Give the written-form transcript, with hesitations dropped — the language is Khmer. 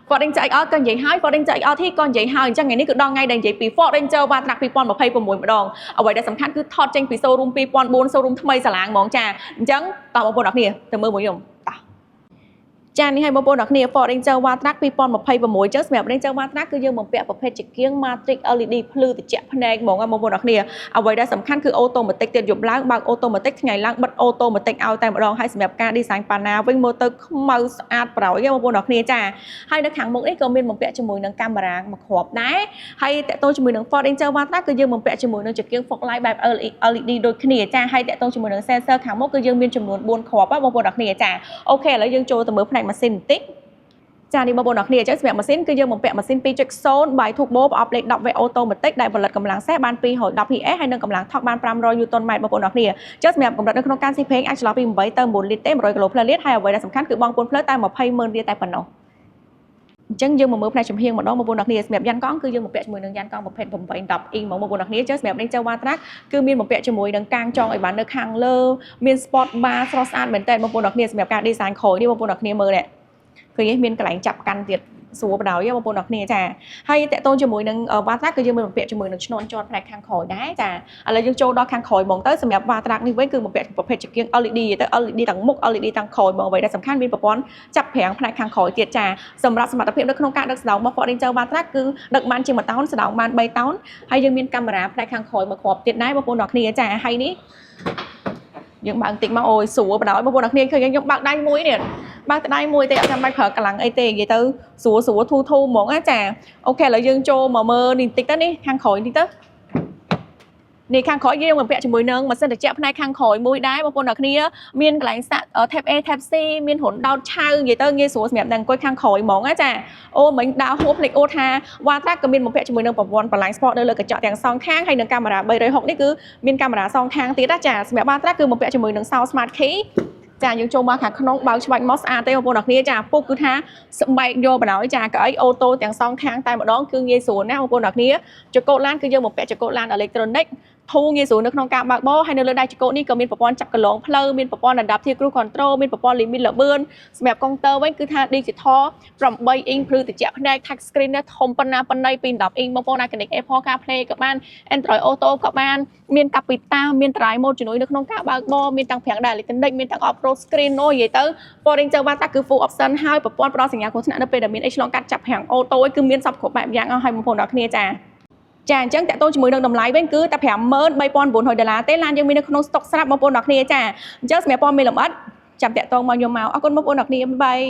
Ford Ranger XR ក៏និយាយហើយ Ford Ranger XR ที่ក៏និយាយហើយអញ្ចឹងថ្ងៃនេះគឺដល់ថ្ងៃដែលនិយាយពី Ford Ranger វ៉ាត្រាក់2026ម្ដងអ្វីដែលសំខាន់គឺថតចេញពី showroom 2004 showroom ថ្មីសាឡាងហ្មងចាអញ្ចឹងតោះបងប្អូនអរគ្នាទៅមើលមួយខ្ញុំតោះចានេះឲ្យបងប្អូនអរគ្នា Ford Ranger Walltrack 2026ចឹងសម្រាប់ Ranger Walltrack គឺយើងបំពាក់ប្រភេទជាគៀង Matrix LED ភ្លឺត្រជាក់ភ្នែកហ្មងបងប្អូនអរគ្នាអ្វីដែលសំខាន់គឺ automatic ទៀតយប់ឡើងបើក automatic ថ្ងៃឡើងបិទ automatic ឲ្យតែម្ដងហើយសម្រាប់ការ design ប៉ាណាវិញមើលទៅខ្មៅស្អាតប្រយបងប្អូនអរគ្នាចាហើយនៅខាងមុខនេះក៏មានបំពាក់ជាមួយនឹងកាមេរ៉ាមួយគ្រាប់ដែរហើយតកតងជាមួយនឹង Ford Ranger Walltrack គឺយើងបំពាក់ជាមួយនឹងជាគៀង fog light បែប LED ដូចគ្នាចាហើយតកតងជាមួយនឹង sensor ខាងមុខគឺយើងមានចំនួន4គ្រាប់បងប្អូនអរគ្នាចាអូខេឥឡូវយើងចូលទៅមើលផ្នែកម៉ាស៊ីនបន្តិចចានេះបងប្អូនអរគ្នាអញ្ចឹងសម្រាប់ម៉ាស៊ីនគឺយើងបំពាក់ម៉ាស៊ីន 2.0 by Turbo ប្រអប់លេខ10 V automatic ដែលផលិតកម្លាំងសេះបាន210 PS ហើយនឹងកម្លាំងថុកបាន500 Newton m បងប្អូនអរគ្នាអញ្ចឹងសម្រាប់កម្រិតនៅក្នុងការស៊ីប្រេងអាចឆ្លងពី8ទៅ9លីត្រទេ100គីឡូផ្លូវលីត្រហើយអ្វីដែលសំខាន់គឺបងប្អូនផ្លូវតែ200,000រៀលតែប៉ុណ្ណោះអញ្ចឹងយើងមកមើលផ្នែកចំហៀងម្ដងបងប្អូនអរគ្នាសម្រាប់យ៉ានកង់គឺយើងបំពាក់ជាមួយនឹងយ៉ានកង់ប្រភេទ810 inch បងប្អូនអរគ្នាអញ្ចឹងសម្រាប់ Ranger Walltrack គឺមានបំពាក់ជាមួយនឹងកាងចងឲ្យបាននៅខាងលើមាន sport bar ស្រស់ស្អាតមែនតើបងប្អូនអរគ្នាសម្រាប់ការ design ក្រោយនេះបងប្អូនអរគ្នាមើលនេះឃើញមានកន្លែងចាប់កាន់ទៀតស្រួលបដ ாய் បងប្អូនអរគ្នាចាហើយតកតងជាមួយនឹង Walltrack គឺយើងមានបំពាក់ជាមួយនឹងឈ្នាន់ជាន់ផ្នែកខាងក្រោយដែរចាឥឡូវយើងចូលដល់ខាងក្រោយហ្មងទៅសម្រាប់ Walltrack នេះវិញគឺបំពាក់ប្រភេទជាគៀង LED ទៅ LED ទាំងមុខ LED ទាំងក្រោយមកអ្វីដែលសំខាន់មានប្រព័ន្ធចាប់ប្រាំងផ្នែកខាងក្រោយទៀតចាសម្រាប់សមត្ថភាពនៅក្នុងការដឹកស្ដៅរបស់ Ford Ranger Walltrack គឺដឹកបានជា1តោនស្ដៅបាន3តោនហើយយើងមានកាមេរ៉ាផ្នែកខាងក្រោយមួយគ្រាប់ទៀតដែរបងប្អូនអរគ្នាចាហើយនេះយើងបើកបន្តិចមកអូយស្រួលបដ ாய் បងប្អូនអរគ្នាឃើញខ្ញុំបើកដៃមួយនេះបើកដៃមួយទេអត់ចាំបាច់ប្រើកម្លាំងអីទេនិយាយទៅស្រួលធូហ្មងណាចាអូខេឥឡូវយើងចូលមកមើលនេះបន្តិចទៅនេះខាងក្រោយនេះទៅនេះខាងក្រោយយើងបំពាក់ជាមួយនឹងម៉ាស៊ីនត្រជាក់ផ្នែកខាងក្រោយមួយដែរបងប្អូនអរគ្នាមានកន្លែងសាក់ Type A Type C មានរន្ធដោតឆៅនិយាយទៅងាយស្រួលសម្រាប់អ្នកអង្គុយខាងក្រោយហ្មងណាចាអូមិញដើរហួសភ្លេចអូថា Walltrack ក៏មានបំពាក់ជាមួយនឹងប្រព័ន្ធបន្លាញ Sport នៅលើកញ្ចក់ទាំងសងខាងហើយនឹងកាមេរ៉ា360នេះគឺមានកាមេរ៉ាសងខាងទៀតណាចាសម្រាប់ Walltrack គឺបំពាក់ជាមួយនឹង Sound Smart Key ចាយើងចូលមកខាងក្នុងបើកច្បាច់មកស្អាតទេបងប្អូនអរគ្នាចាពុកគឺថាស្បែកយកបណ្ដោយចាកៅអីអូតូទាំងសងខាងតែម្ដងគឺងាយស្រួលណាស់បងប្អូនអរគ្នាចកូតឡានគឺយើងបំពាក់ចកូតឡានអេឡិចត្រូនិកធូរងាយស្រួលនៅក្នុងការបើកបរហើយនៅលើដៃចកូតនេះក៏មានប្រព័ន្ធចាប់កន្លងផ្លូវមានប្រព័ន្ធ Adaptive Cruise Control មានប្រព័ន្ធ Limit ល្បឿនសម្រាប់កុងទ័រវិញគឺថា Digital 8 inch ភ្លឺត្រជាក់ភ្នែក Touch Screen នេះធំប៉ុណ្ណាប៉ុណ្ណីពី10 inch បងប្អូនអាច Connect Apple CarPlay ក៏បាន Android Auto ក៏បានមានកាពីតាមាន Drive Mode ជំនួយនៅក្នុងការបើកបរមានទាំងប្រាំងដែរ Electronic មានទាំង Off Road Screen នោះនិយាយទៅ Ford Ranger Walltrack គឺ Full Option ហើយប្រព័ន្ធផ្ដល់សញ្ញាគ្រោះថ្នាក់នៅពេលដែលមានអីឆ្លងកាត់ចាប់ប្រាំងអូតូគឺមានសពគ្រប់បែបយ៉ាងអស់ហើយបងប្អូនអរគ្នាចាចាអញ្ចឹងតកតងជាមួយនឹងតម្លៃវិញគឺតែ$53,900ទេឡានយើងមាននៅក្នុងស្តុកស្រាប់បងប្អូនអរគ្នាចាអញ្ចឹងសម្រាប់ព័ត៌មានលម្អិតចាំតកតងមកខ្ញុំមកអរគុណបងប្អូនអរគ្នាបាយ